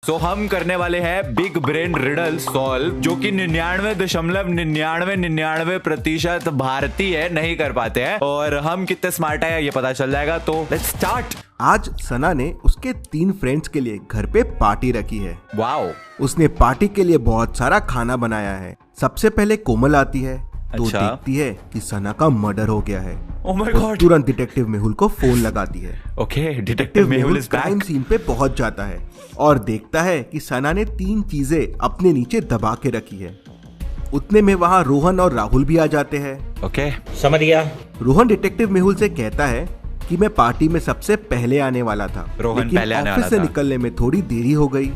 हम करने वाले हैं बिग ब्रेन रिडल सॉल्व, जो कि 99.9999% भारतीय नहीं कर पाते हैं, और हम कितने स्मार्ट है ये पता चल जाएगा। तो लेट्स स्टार्ट। आज सना ने उसके 3 फ्रेंड्स के लिए घर पे पार्टी रखी है। वाओ। उसने पार्टी के लिए बहुत सारा खाना बनाया है। सबसे पहले कोमल आती है तो अच्छा। देखती है कि सना का मर्डर हो गया है। ओह माय वो गॉड। तुरंत डिटेक्टिव मेहुल को फोन लगाती है। Okay, detective Mehul is crime back. Scene पे पहुंच जाता है और देखता है कि सना ने 3 चीजें अपने नीचे दबा के रखी है। उतने में वहाँ रोहन और राहुल भी आ जाते हैं। ओके, समझ गया। रोहन डिटेक्टिव मेहुल से कहता है कि मैं पार्टी में सबसे पहले आने वाला था, रोहन लेकिन पहले आने ऑफिस वाला से था। निकलने में थोड़ी देरी हो गई।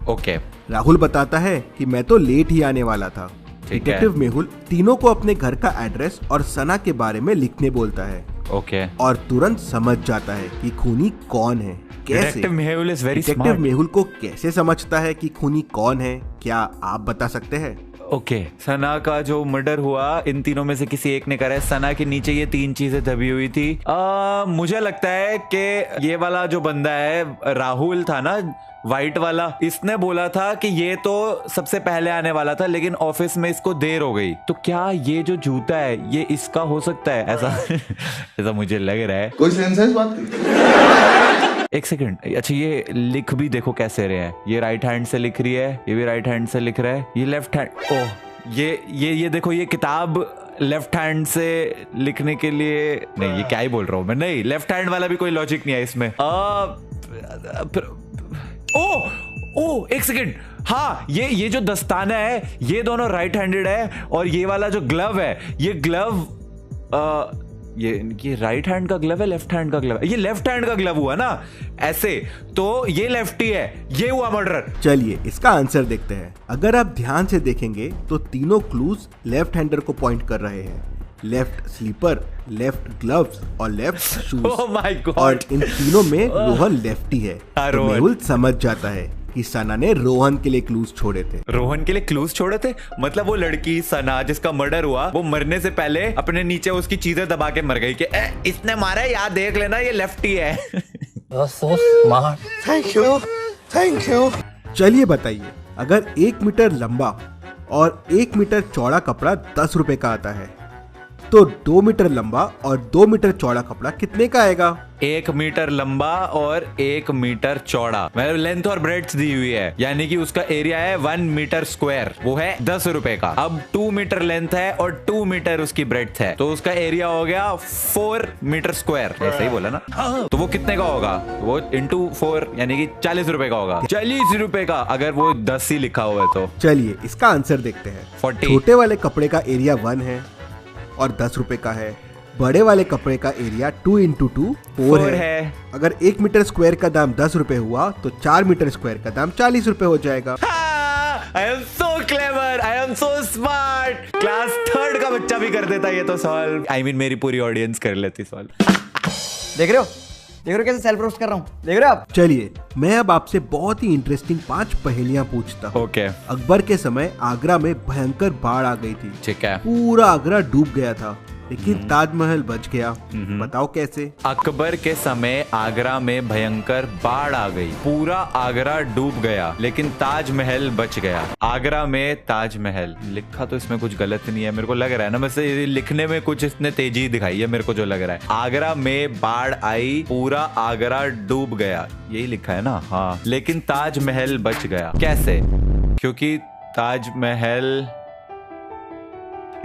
ओके, राहुल बताता है कि मैं तो लेट ही आने वाला था। ठीक है। डिटेक्टिव मेहुल तीनों को अपने घर का एड्रेस और सना के बारे में लिखने बोलता है ओके। और तुरंत समझ जाता है कि खूनी कौन है। कैसे? Detective Mehul is very detective smart. Mehul को कैसे समझता है कि खूनी कौन है, क्या आप बता सकते हैं? ओके, सना का जो मर्डर हुआ इन तीनों में से किसी एक ने करा है। सना के नीचे ये 3 चीजें दबी हुई थी। मुझे लगता है कि ये वाला जो बंदा है राहुल था ना, वाइट वाला, इसने बोला था कि ये तो सबसे पहले आने वाला था, लेकिन ऑफिस में इसको देर हो गई। तो क्या ये जो जूता है ये इसका हो सकता है? ऐसा ऐसा मुझे लग रहा है। कोई सेंस है इस बात की? एक सेकंड, अच्छा ये लिख भी देखो कैसे रहे हैं। ये राइट हैंड से लिख रही है, ये भी राइट हैंड से लिख रहा है, ये लेफ्ट हैंड। ओह, ये देखो, ये किताब लेफ्ट हैंड से लिखने के लिए नहीं, ये क्या ही बोल रहा हूँ मैं। नहीं, लेफ्ट हैंड वाला भी कोई लॉजिक नहीं है इसमें। ओ एक सेकंड, हाँ ये जो दस्ताना है ये दोनों राइट हैंडेड है, और ये वाला जो ग्लव है ये ग्लव ये राइट हैंड का ग्लव है, लेफ्ट हैंड का ग्लव है? ये लेफ्ट हैंड का ग्लव हुआ ना ऐसे, तो ये लेफ्टी है, ये हुआ मर्डर। चलिए इसका आंसर देखते हैं। अगर आप ध्यान से देखेंगे तो तीनों क्लूज लेफ्ट हैंडर को पॉइंट कर रहे हैं। लेफ्ट स्लीपर, लेफ्ट ग्लव्स और left shoes. Oh my God. और इन तीनों में रोहन लेफ्टी है। तो रोहन। मेहुल समझ जाता है कि सना ने रोहन के लिए क्लूज छोड़े थे। रोहन के लिए क्लूज छोड़े थे? मतलब वो लड़की सना जिसका मर्डर हुआ, वो मरने से पहले अपने नीचे उसकी चीजें दबा के मर गई कि इसने मारा है, याद देख लेना ये लेफ्टी है। So smart. Thank you. चलिए बताइए, अगर 1 मीटर लंबा और 1 मीटर चौड़ा कपड़ा 10 रुपए का आता है, तो 2 मीटर लंबा और 2 मीटर चौड़ा कपड़ा कितने का आएगा? 1 मीटर लंबा और 1 मीटर चौड़ा, मतलब लेंथ और ब्रेड्थ दी हुई है, यानी कि उसका एरिया है 1 मीटर स्क्वायर, वो है 10 रुपए का। अब 2 मीटर लेंथ है और 2 मीटर उसकी ब्रेड्थ है, तो उसका एरिया हो गया 4 मीटर स्क्वायर। ऐसे ही बोला ना? तो वो कितने का होगा? वो इंटू 4 यानी कि 40 रुपए का होगा। 40 रुपए का, अगर वो 10 ही लिखा हुआ है तो। चलिए इसका आंसर देखते हैं। 40। छोटे वाले कपड़े का एरिया 1 है और 10 रुपए का है। बड़े वाले कपड़े का एरिया 2 इंटू 2 4 है। अगर 1 मीटर स्क्वायर का दाम 10 रुपए हुआ तो 4 मीटर स्क्वायर का दाम 40 रुपए हो जाएगा। I am so clever, I am so smart. Class 3rd का बच्चा भी कर देता ये तो सॉल्व। आई मीन मेरी पूरी ऑडियंस कर लेती सॉल्व। देख रहे हो कैसे सेल्फ रोस्ट कर रहा हूँ? देख रहे हो आप? चलिए मैं अब आपसे बहुत ही इंटरेस्टिंग 5 पहेलियां पूछता हूँ। ओके, अकबर के समय आगरा में भयंकर बाढ़ आ गई थी। ठीक है। पूरा आगरा डूब गया था, लेकिन ताजमहल बच गया। बताओ कैसे? अकबर के समय आगरा में भयंकर बाढ़ आ गई, पूरा आगरा डूब गया, लेकिन ताजमहल बच गया। आगरा में ताजमहल लिखा तो इसमें कुछ गलत नहीं है, मेरे को लग रहा है ना, वैसे लिखने में कुछ इसने तेजी दिखाई है मेरे को जो लग रहा है। आगरा में बाढ़ आई, पूरा आगरा डूब गया, यही लिखा है ना? हाँ, लेकिन ताजमहल बच गया। कैसे? क्योंकि ताजमहल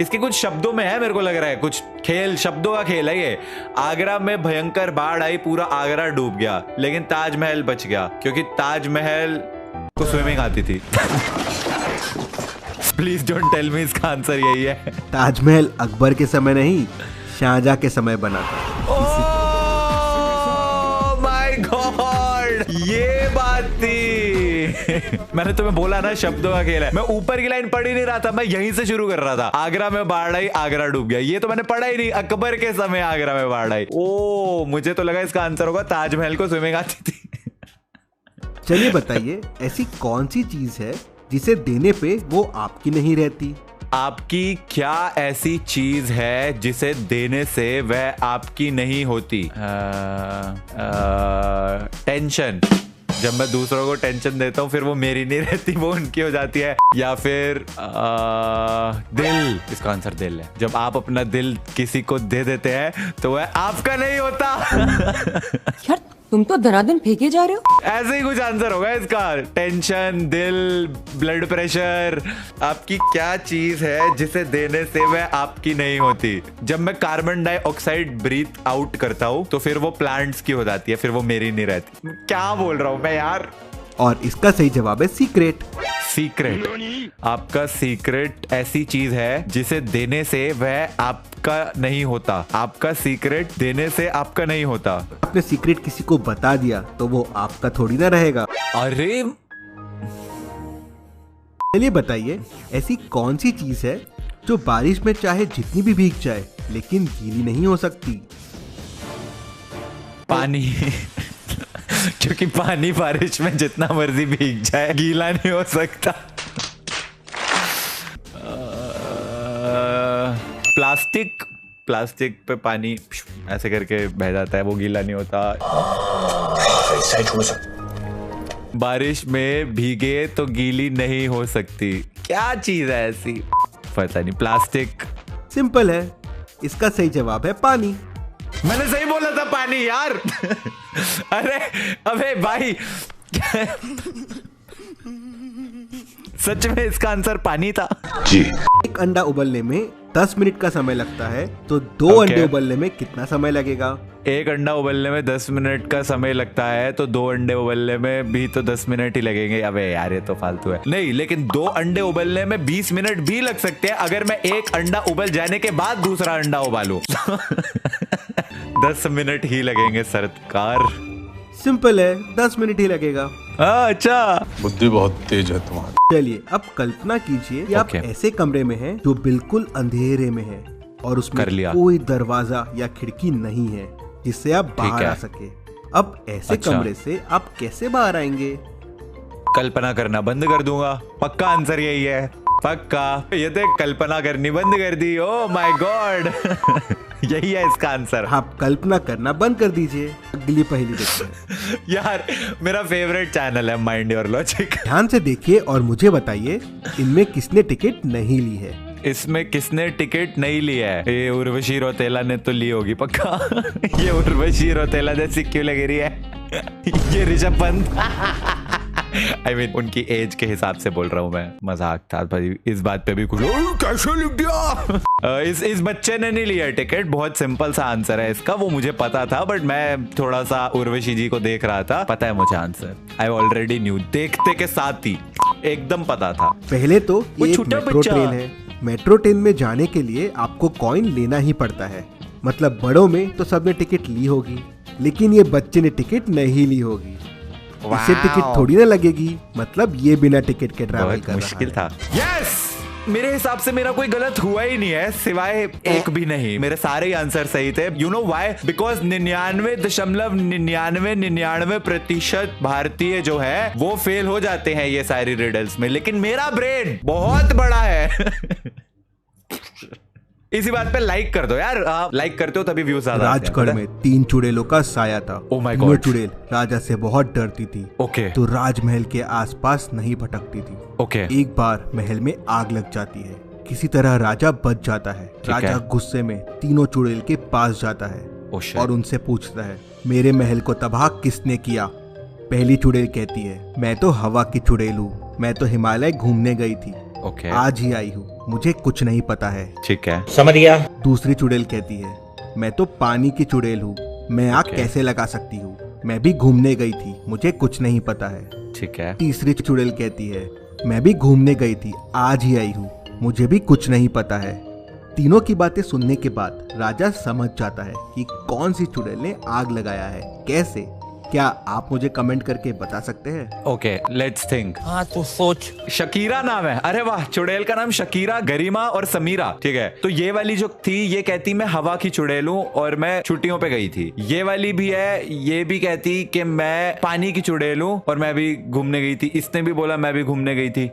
इसके कुछ शब्दों में है, मेरे को लग रहा है कुछ खेल, शब्दों का खेल है ये। आगरा में भयंकर बाढ़ आई, पूरा आगरा डूब गया, लेकिन ताजमहल बच गया, क्योंकि ताजमहल को स्विमिंग आती थी। प्लीज डोंट टेल मी, इसका आंसर यही है। ताजमहल अकबर के समय नहीं, शाहजहां के समय बना था। ओह माय गॉड, ये बात थी। मैंने तुम्हें बोला ना शब्दों का खेल है। मैं ऊपर की लाइन पढ़ ही नहीं रहा था, मैं यहीं से शुरू कर रहा था। आगरा में बाढ़ आई, आगरा डूब गया, ये तो मैंने पढ़ा ही नहीं। अकबर के समय आगरा में बाढ़ आई। ओ, मुझे तो लगा इसका आंसर होगा ताजमहल को स्विमिंग आती थी। चलिए बताइए, ऐसी कौन सी चीज है जिसे देने पे वो आपकी नहीं रहती? आपकी क्या ऐसी चीज है जिसे देने से वह आपकी नहीं होती? टेंशन। जब मैं दूसरों को टेंशन देता हूँ फिर वो मेरी नहीं रहती, वो उनकी हो जाती है। या फिर दिल, इसका आंसर दिल है। जब आप अपना दिल किसी को दे देते हैं तो वह आपका नहीं होता। यार तुम तो धराधन फेंके जा रहे हो। ऐसे ही कुछ आंसर होगा इसका। टेंशन, दिल, ब्लड प्रेशर, आपकी क्या चीज है जिसे देने से वह आपकी नहीं होती? जब मैं कार्बन डाइऑक्साइड ब्रीथ आउट करता हूँ तो फिर वो प्लांट्स की हो जाती है, फिर वो मेरी नहीं रहती। क्या बोल रहा हूँ मैं यार। और इसका सही जवाब है सीक्रेट। सीक्रेट, आपका सीक्रेट ऐसी चीज है जिसे देने से वह आपका नहीं होता। आपका सीक्रेट देने से आपका नहीं होता। आपने सीक्रेट किसी को बता दिया तो वो आपका थोड़ी ना रहेगा। अरे चलिए बताइए, ऐसी कौन सी चीज है जो बारिश में चाहे जितनी भी भीग जाए लेकिन गीली नहीं हो सकती? पानी। क्योंकि पानी बारिश में जितना मर्जी भीग जाए गीला नहीं हो सकता। प्लास्टिक, प्लास्टिक पे पानी ऐसे करके बह जाता है, वो गीला नहीं होता। बारिश में भीगे तो गीली नहीं हो सकती। क्या चीज है ऐसी? पता नहीं। प्लास्टिक। सिंपल है, इसका सही जवाब है पानी। मैंने सही बोला था, पानी यार। अरे अबे भाई, सच में इसका आंसर पानी था जी। एक अंडा उबलने में 10 मिनट का समय लगता है तो दो अंडे उबलने में कितना समय लगेगा? एक अंडा उबलने में 10 मिनट का समय लगता है तो 2 अंडे उबलने में भी तो 10 मिनट ही लगेंगे। अबे यार ये तो फालतू है। नहीं, लेकिन 2 अंडे उबलने में 20 मिनट भी लग सकते हैं अगर मैं एक अंडा उबल जाने के बाद दूसरा अंडा उबालूं। 10 मिनट ही लगेंगे सरकार। सिंपल है, 10 मिनट ही लगेगा। अच्छा, बुद्धि बहुत तेज है तुम्हारी। चलिए अब कल्पना कीजिए कि आप ऐसे कमरे में हैं जो बिल्कुल अंधेरे में है और उसमें कोई दरवाजा या खिड़की नहीं है जिससे आप बाहर आ सके। अब ऐसे कमरे से आप कैसे बाहर आएंगे? कल्पना करना बंद कर दूंगा। पक्का आंसर यही है, पक्का। ये तो कल्पना करनी बंद कर दी। Oh my God. यही है इसका आंसर। आप कल्पना करना बंद कर दीजिए। अगली पहेली देखते हैं। यार मेरा फेवरेट चैनल है माइंड योर लॉजिक। ध्यान से देखिए और मुझे बताइए, इनमें किसने टिकट नहीं ली है? इसमें किसने टिकट नहीं लिया है? ये उर्वशी रौतेला ने तो ली होगी पक्का। ये उर्वशी रौतेला जैसी क्यों लग रही है? ये ऋषभ पंत। I mean, उनकी एज के हिसाब से बोल रहा हूँ मैं, मजाक था भाई। इस बात पे भी कुछ कैसे लिख दिया? इस बच्चे ने नहीं लिया टिकट। बहुत सिंपल सा आंसर है इसका, वो मुझे पता था बट मैं थोड़ा सा उर्वशी जी को देख रहा था। पता है मुझे आंसर, आई ऑलरेडी न्यू। देखते के साथ ही एकदम पता था। पहले तो ये एक मेट्रो ट्रेन है। मेट्रो ट्रेन में जाने के लिए आपको कॉइन लेना ही पड़ता है। मतलब बड़ों में तो सबने टिकट ली होगी, लेकिन ये बच्चे ने टिकट नहीं ली होगी। इसे टिकट थोड़ी ना लगेगी, मतलब ये बिना टिकट के ट्रैवल कर मुश्किल था। यस, मेरे हिसाब से मेरा कोई गलत हुआ ही नहीं है, सिवाय एक भी नहीं। मेरे सारे ही आंसर सही थे। You know why? बिकॉज 99.99% भारतीय जो है वो फेल हो जाते हैं ये सारी रिडल्स में, लेकिन मेरा ब्रेन बहुत बड़ा है। इसी बात पे लाइक कर दो यार। आप लाइक करते हो तभी व्यूज ज्यादा आते हैं। राजगढ़ में 3 चुड़ैलों का साया था। Oh my God. चुड़ैल राजा से बहुत डरती थी। Okay. तो राजमहल के आसपास नहीं भटकती थी। Okay. एक बार महल में आग लग जाती है। किसी तरह राजा बच जाता है। राजा गुस्से में तीनों चुड़ैल के पास जाता है और उनसे पूछता है, मेरे महल को तबाह किसने किया? पहली चुड़ैल कहती है, मैं तो हवा की चुड़ैल हूँ, मैं तो हिमालय घूमने गई थी। आज ही आई हूँ, मुझे कुछ नहीं पता है। ठीक है, समझ गया। दूसरी चुड़ैल कहती है, मैं तो पानी की चुड़ैल हूँ, मैं आग कैसे लगा सकती हूँ, मैं भी घूमने गई थी, मुझे कुछ नहीं पता है। ठीक है। तीसरी चुड़ैल कहती है, मैं भी घूमने गई थी, आज ही आई हूँ, मुझे भी कुछ नहीं पता है। तीनों की बातें सुनने के बाद राजा समझ जाता है कि कौन सी चुड़ैल ने आग लगाया है। कैसे? क्या आप मुझे कमेंट करके बता सकते हैं? Okay, let's think. हाँ तो सोच। शकीरा नाम है। अरे वाह, चुड़ैल का नाम शकीरा, गरिमा और समीरा। ठीक है, तो ये वाली जो थी ये कहती मैं हवा की चुड़ैल हूँ और मैं छुट्टियों पे गई थी। ये वाली भी है, ये भी कहती कि मैं पानी की चुड़ैल हूँ और मैं भी घूमने गई थी। इसने भी बोला मैं भी घूमने गई थी।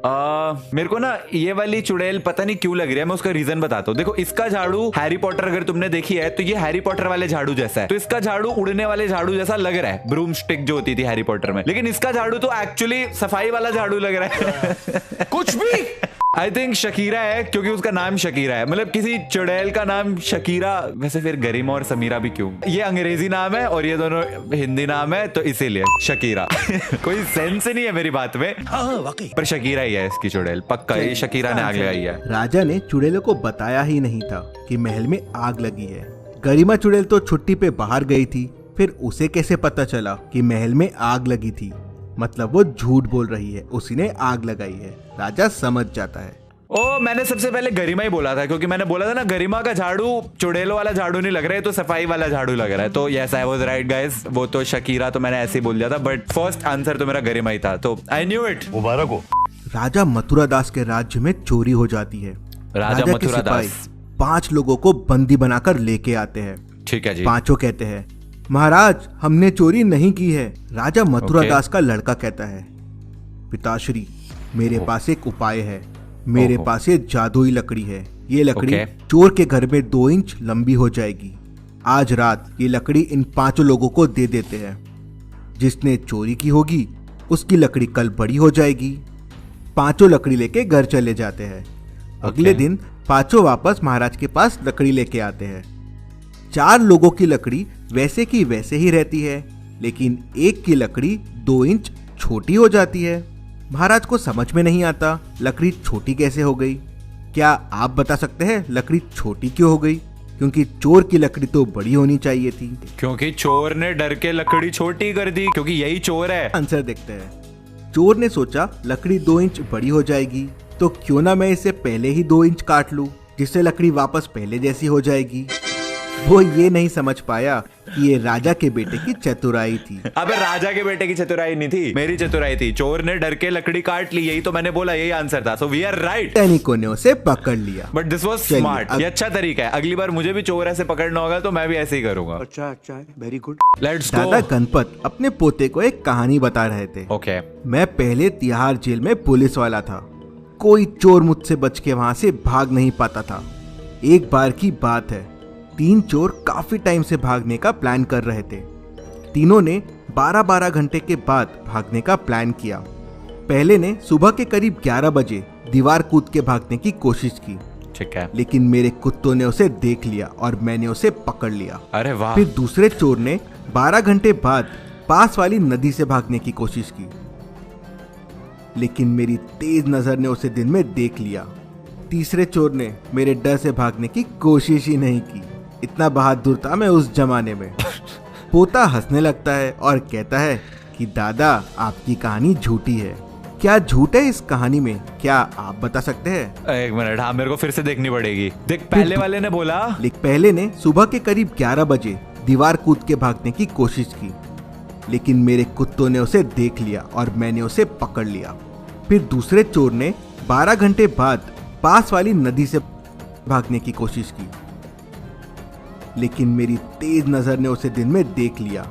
मेरे को ना ये वाली चुड़ैल पता नहीं क्यों लग रही है, मैं उसका रीजन बताता हूँ। देखो, इसका झाड़ू हैरी पॉटर अगर तुमने देखी है तो ये हैरी पॉटर वाले झाड़ू जैसा है, तो इसका झाड़ू उड़ने वाले झाड़ू जैसा लग रहा है। ब्रूम स्टिक जो होती थी हैरी पॉटर में, लेकिन इसका झाड़ू तो एक्चुअली सफाई वाला झाड़ू लग रहा है। कुछ भी। आई थिंक शकीरा है, क्योंकि उसका नाम शकीरा है। मतलब किसी चुड़ैल का नाम शकीरा, वैसे फिर गरिमा और समीरा भी क्यों? ये अंग्रेजी नाम है और ये दोनों हिंदी नाम है, तो इसीलिए शकीरा। कोई सेंस नहीं है मेरी बात में। वाकई पर शकीरा ही है इसकी चुड़ैल, पक्का ये शकीरा ने आग लगाई है। राजा ने चुड़ैलों को बताया ही नहीं था कि महल में आग लगी है। गरिमा चुड़ैल तो छुट्टी पे बाहर गई थी, फिर उसे कैसे पता चला कि महल में आग लगी थी? मतलब वो झूठ बोल रही है, उसी ने आग लगाई है। राजा समझ जाता है। ओ, मैंने सबसे पहले गरिमा ही बोला था, क्योंकि मैंने बोला था ना गरिमा का झाड़ू चुड़ैलों वाला झाड़ू नहीं लग रहा है, तो सफाई वाला झाड़ू लग रहा है। तो yes, I was right guys, वो तो शकीरा तो मैंने ऐसे ही बोल दिया था, बट फर्स्ट आंसर तो मेरा गरिमा ही था, तो आई न्यू इट। मुबारक हो। राजा मथुरा दास के राज्य में चोरी हो जाती है। राजा के मथुरा सिपाही दास 5 लोगों को बंदी बनाकर लेके आते हैं। ठीक है जी। पांचों कहते हैं, महाराज हमने चोरी नहीं की है। राजा मथुरा दास का लड़का कहता है, पिताश्री मेरे पास एक उपाय है। मेरे पास ये जादुई लकड़ी है। ये लकड़ी चोर के घर में 2 इंच लंबी हो जाएगी। आज रात ये लकड़ी इन 5 लोगों को दे देते हैं। जिसने चोरी की होगी उसकी लकड़ी कल बड़ी हो जाएगी। 5 लकड़ी लेके घर चले जाते हैं। अगले दिन 5 वापस महाराज के पास लकड़ी लेके आते हैं। 4 लोगों की लकड़ी वैसे की वैसे ही रहती है, लेकिन एक की लकड़ी 2 इंच छोटी हो जाती है। महाराज को समझ में नहीं आता लकड़ी छोटी कैसे हो गई। क्या आप बता सकते हैं लकड़ी छोटी क्यों हो गई? क्योंकि चोर की लकड़ी तो बड़ी होनी चाहिए थी। क्योंकि चोर ने डर के लकड़ी छोटी कर दी, क्योंकि यही चोर है। आंसर देखते हैं। चोर ने सोचा लकड़ी 2 इंच बड़ी हो जाएगी, तो क्यों ना मैं इसे पहले ही 2 इंच काट लूं, जिससे लकड़ी वापस पहले जैसी हो जाएगी। वो ये नहीं समझ पाया कि ये राजा के बेटे की चतुराई थी। अबे राजा के बेटे की चतुराई नहीं थी, मेरी चतुराई थी। चोर ने डर के लकड़ी काट ली, यही तो मैंने बोला, यही आंसर था। So we are right. सैनिकों ने उसे पकड़ लिया। But this was smart. ये अच्छा तरीका है। अगली बार मुझे भी चोर ऐसे पकड़ना होगा तो मैं भी ऐसे ही करूंगा। अच्छा, वेरी गुड। Let's go. दादा गणपत अपने पोते को एक कहानी बता रहे थे। ओके। मैं पहले तिहाड़ जेल में पुलिस वाला था। कोई चोर मुझसे बच के वहां से भाग नहीं पाता था। एक बार की बात है, 3 चोर काफी टाइम से भागने का प्लान कर रहे थे। तीनों ने 12-12 घंटे के बाद भागने का प्लान किया। पहले ने सुबह के करीब 11 बजे दीवार कूद के भागने की कोशिश की। ठीक है। लेकिन मेरे कुत्तों ने उसे देख लिया और मैंने उसे पकड़ लिया। अरे वाह। फिर दूसरे चोर ने 12 घंटे बाद पास वाली नदी से भागने की कोशिश की, लेकिन मेरी तेज नजर ने उसे दिन में देख लिया। तीसरे चोर ने मेरे डर से भागने की कोशिश ही नहीं की। इतना बहादुर था मैं उस जमाने में। पोता हंसने लगता है और कहता है कि दादा आपकी कहानी झूठी है। क्या झूठ है इस कहानी में? क्या आप बता सकते हैं? एक मिनट, हाँ मेरे को फिर से देखनी पड़ेगी। देख, पहले वाले ने बोला, पहले ने सुबह के करीब 11 बजे दीवार कूद के भागने की कोशिश की, लेकिन मेरे कुत्तों ने उसे देख लिया और मैंने उसे पकड़ लिया। फिर दूसरे चोर ने 12 घंटे बाद पास वाली नदी से भागने की कोशिश की, लेकिन मेरी तेज नजर ने उसे दिन में देख लिया।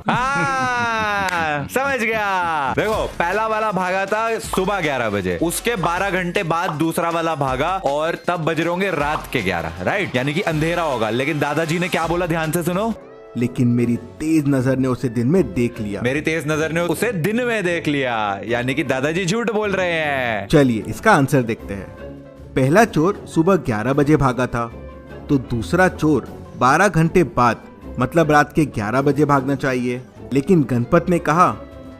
समझ गया। देखो, पहला वाला भागा था सुबह 11 बजे, उसके 12 घंटे बाद दूसरा वाला भागा और तब बज रहे होंगे रात के 11, राइट? यानी कि अंधेरा होगा। लेकिन दादाजी ने क्या बोला, ध्यान से सुनो। लेकिन मेरी तेज नजर ने उसे दिन में देख लिया। मेरी तेज नजर ने उसे दिन में देख लिया, यानी कि दादाजी झूठ बोल रहे हैं। चलिए इसका आंसर देखते हैं। पहला चोर सुबह 11 बजे भागा था, तो दूसरा चोर 12 घंटे बाद मतलब रात के 11 बजे भागना चाहिए। लेकिन गणपत ने कहा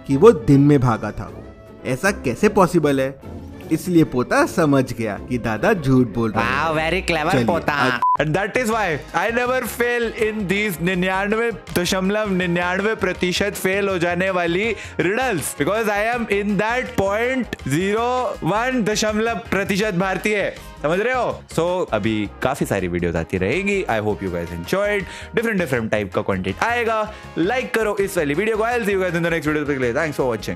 कि वो दिन में भागा था। ऐसा कैसे पॉसिबल है? इसलिए पोता समझ गया कि दादा झूठ बोल रहे हैं। वेरी क्लेवर पोता। And that is why I never fail in these 99.99% fail हो जाने वाली riddles, because I am in that 0.01% भारतीय। समझ रहे हो? So अभी काफी सारी वीडियोस आती रहेगी। I hope you guys enjoyed। Different type का कंटेंट आएगा। लाइक करो इस वाली वीडियो को। I'll see you guys in the next video। Thanks for watching।